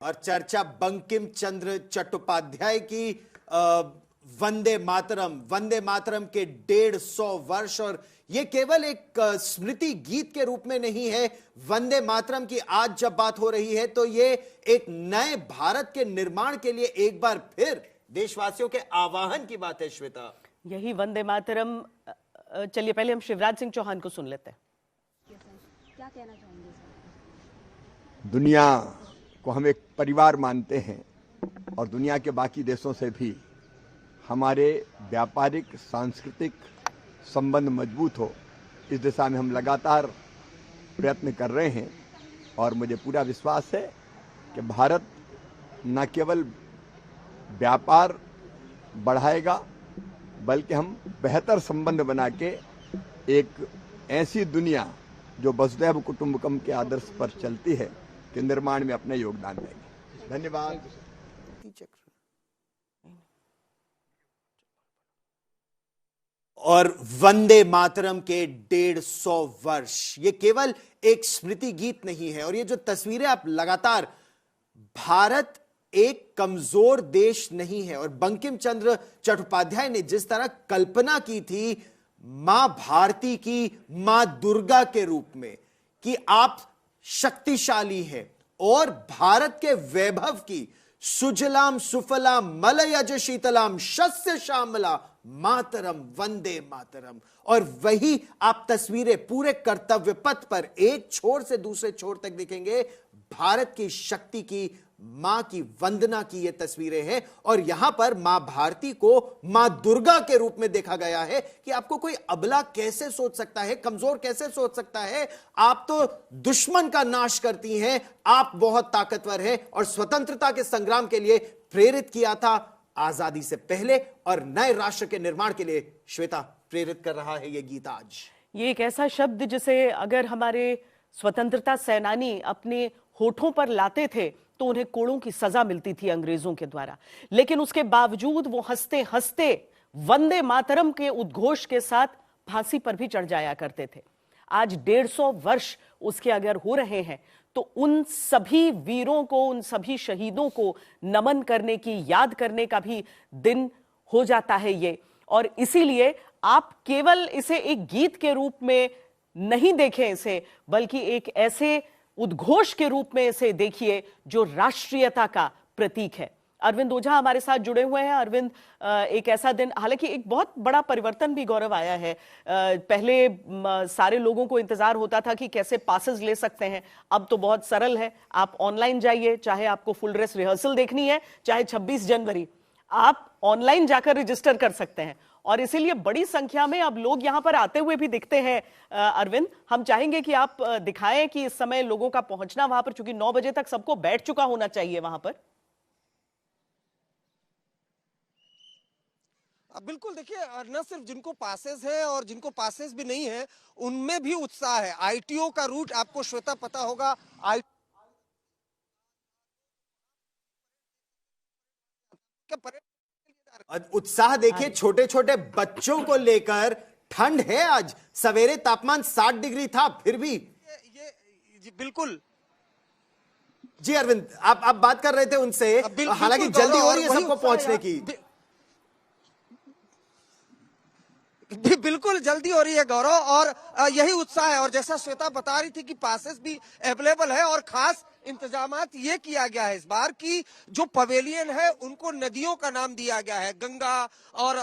और चर्चा बंकिम चंद्र चट्टोपाध्याय की वंदे मातरम के 150 वर्ष, और यह केवल एक स्मृति गीत के रूप में नहीं है। वंदे मातरम की आज जब बात हो रही है तो यह एक नए भारत के निर्माण के लिए एक बार फिर देशवासियों के आह्वान की बात है। श्वेता, यही वंदे मातरम। चलिए पहले हम शिवराज सिंह चौहान को सुन लेते हैं। क्या कहना चाहेंगे? दुनिया को हम एक परिवार मानते हैं और दुनिया के बाकी देशों से भी हमारे व्यापारिक सांस्कृतिक संबंध मजबूत हो, इस दिशा में हम लगातार प्रयत्न कर रहे हैं। और मुझे पूरा विश्वास है कि भारत न केवल व्यापार बढ़ाएगा बल्कि हम बेहतर संबंध बना के एक ऐसी दुनिया जो वसुधैव कुटुंबकम के आदर्श पर चलती है के निर्माण में अपना योगदान देंगे। धन्यवाद। और वंदे मातरम के 150 वर्ष, ये केवल एक स्मृति गीत नहीं है। और ये जो तस्वीरें आप लगातार, भारत एक कमजोर देश नहीं है। और बंकिम चंद्र चट्टोपाध्याय ने जिस तरह कल्पना की थी मां भारती की, मां दुर्गा के रूप में, कि आप शक्तिशाली हैं और भारत के वैभव की, सुजलाम सुफलाम मलयज शीतलाम शस्य श्यामला मातरम वंदे मातरम। और वही आप तस्वीरें पूरे कर्तव्य पथ पर एक छोर से दूसरे छोर तक दिखेंगे। भारत की शक्ति की, मां की वंदना की ये तस्वीरें हैं। और यहां पर मां भारती को मां दुर्गा के रूप में देखा गया है कि आपको कोई अबला कैसे सोच सकता है, कमजोर कैसे सोच सकता है। आप तो दुश्मन का नाश करती हैं, आप बहुत ताकतवर हैं और स्वतंत्रता के संग्राम के लिए प्रेरित किया था आजादी से पहले और नए राष्ट्र के निर्माण के लिए। श्वेता, प्रेरित कर रहा है यह गीत आज। ये एक ऐसा शब्द जिसे अगर हमारे स्वतंत्रता सेनानी अपने होठों पर लाते थे तो उन्हें कोड़ों की सजा मिलती थी अंग्रेजों के द्वारा, लेकिन उसके बावजूद वो हंसते हंसते वंदे मातरम के उद्घोष के साथ फांसी पर भी चढ़ जाया करते थे। आज 150 वर्ष उसके अगर हो रहे हैं तो उन सभी वीरों को, उन सभी शहीदों को नमन करने की, याद करने का भी दिन हो जाता है ये। और इसीलिए आप केवल इसे एक गीत के रूप में नहीं देखें इसे, बल्कि एक ऐसे उद्घोष के रूप में इसे देखिए जो राष्ट्रीयता का प्रतीक है। अरविंद ओझा हमारे साथ जुड़े हुए हैं। अरविंद, एक ऐसा दिन, हालांकि एक बहुत बड़ा परिवर्तन भी गौरव आया है। पहले सारे लोगों को इंतजार होता था कि कैसे पासेस ले सकते हैं, अब तो बहुत सरल है। आप ऑनलाइन जाइए, चाहे आपको फुल ड्रेस रिहर्सल देखनी है, चाहे 26 जनवरी, आप ऑनलाइन जाकर रजिस्टर कर सकते हैं। और इसीलिए बड़ी संख्या में अब लोग यहां पर आते हुए भी दिखते हैं। अरविंद, हम चाहेंगे कि आप दिखाएं कि इस समय लोगों का पहुंचना वहां पर, चूंकि 9 बजे तक सबको बैठ चुका होना चाहिए वहां पर। बिल्कुल, देखिए, न सिर्फ जिनको पासेस है और जिनको पासेस भी नहीं है उनमें भी उत्साह है। आईटीओ का रूट आपको श्वेता पता होगा, उत्साह देखिए छोटे छोटे बच्चों को लेकर। ठंड है, आज सवेरे तापमान 60 डिग्री था, फिर भी ये बिल्कुल। जी अरविंद, आप बात कर रहे थे उनसे, हालांकि जल्दी हो रही है सबको पहुंचने की। बिल्कुल जल्दी हो रही है गौरव, और यही उत्साह है। और जैसा श्वेता बता रही थी कि पासेस भी अवेलेबल है, और खास इंतजामात ये किया गया है इस बार कि जो पवेलियन है उनको नदियों का नाम दिया गया है, गंगा और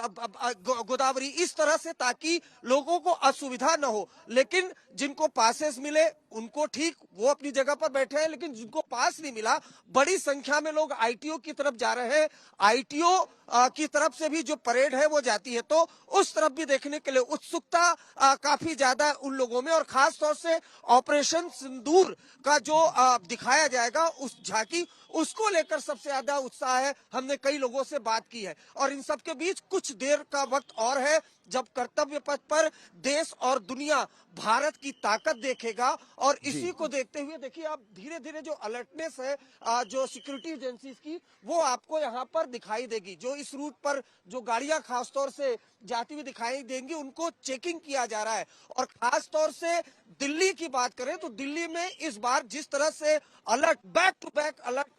गोदावरी, इस तरह से, ताकि लोगों को असुविधा न हो। लेकिन जिनको पासेस मिले उनको ठीक, वो अपनी जगह पर बैठे हैं, लेकिन जिनको पास नहीं मिला, बड़ी संख्या में लोग आईटीओ की तरफ जा रहे हैं। आईटीओ की तरफ से भी जो परेड है वो जाती है, तो उस तरफ भी देखने के लिए उत्सुकता काफी ज्यादा उन लोगों में। और खास तौर से ऑपरेशन सिंदूर का जो दिखाया जाएगा, उस झांकी, उसको लेकर सबसे ज्यादा उत्साह है। हमने कई लोगों से बात की है और इन सब के बीच कुछ देर का वक्त और है जब कर्तव्य पथ पर देश और दुनिया भारत की ताकत देखेगा। और इसी को देखते हुए देखिए, आप धीरे धीरे जो अलर्टनेस है जो सिक्योरिटी एजेंसीज की, वो आपको यहाँ पर दिखाई देगी। जो इस रूट पर जो गाड़ियां खासतौर से जाती हुई दिखाई देंगी, उनको चेकिंग किया जा रहा है। और खास तौर से दिल्ली की बात करें तो दिल्ली में इस बार जिस तरह से alert, back to back alert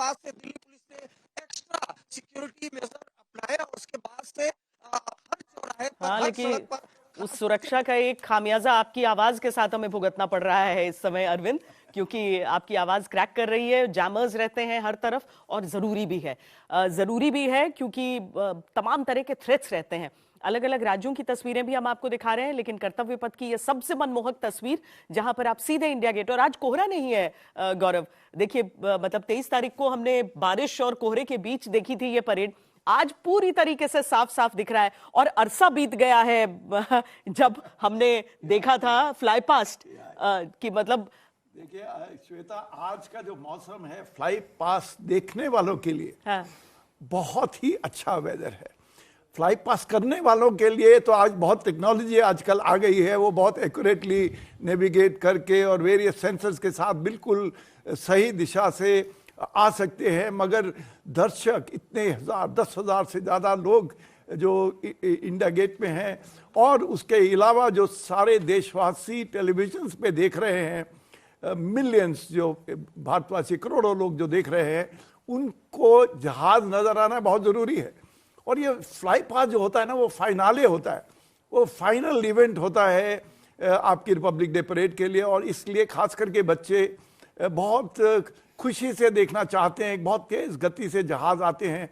बाद से दिल्ली पुलिस ने एक्स्ट्रा सिक्योरिटी मेजर अपनाए और उसके बाद से हर चौराहे पर, हाँ, हर लेकिन सड़क पर उस सुरक्षा का एक खामियाजा आपकी आवाज के साथ हमें भुगतना पड़ रहा है इस समय अरविंद, क्योंकि आपकी आवाज क्रैक कर रही है, जैमर्स रहते हैं हर तरफ, और जरूरी भी है क्योंकि तमाम तरह के थ्रेट्स रहते हैं। अलग अलग राज्यों की तस्वीरें भी हम आपको दिखा रहे हैं, लेकिन कर्तव्य पथ की ये सबसे मनमोहक तस्वीर जहां पर आप सीधे इंडिया गेट, और आज कोहरा नहीं है गौरव, देखिए मतलब 23 तारीख को हमने बारिश और कोहरे के बीच देखी थी ये परेड, आज पूरी तरीके से साफ साफ दिख रहा है। और अरसा बीत गया है जब हमने देखा था फ्लाई पास्ट कि मतलब देखिए श्वेता, आज का जो मौसम है फ्लाई पास देखने वालों के लिए हाँ। बहुत ही अच्छा वेदर है। फ्लाई पास करने वालों के लिए तो आज बहुत टेक्नोलॉजी आजकल आ गई है, वो बहुत एक्यूरेटली नेविगेट करके और वेरियस सेंसर्स के साथ बिल्कुल सही दिशा से आ सकते हैं। मगर दर्शक इतने हजार, 10,000 से ज़्यादा लोग जो इंडिया गेट में हैं, और उसके अलावा जो सारे देशवासी टेलीविजन पे देख रहे हैं, मिलियंस जो भारतवासी, करोड़ों लोग जो देख रहे हैं, उनको जहाज नजर आना बहुत जरूरी है। और ये फ्लाई पास जो होता है ना, वो फाइनाले होता है, वो फाइनल इवेंट होता है आपकी रिपब्लिक डे परेड के लिए, और इसलिए खास करके बच्चे बहुत खुशी से देखना चाहते हैं। बहुत तेज गति से जहाज आते हैं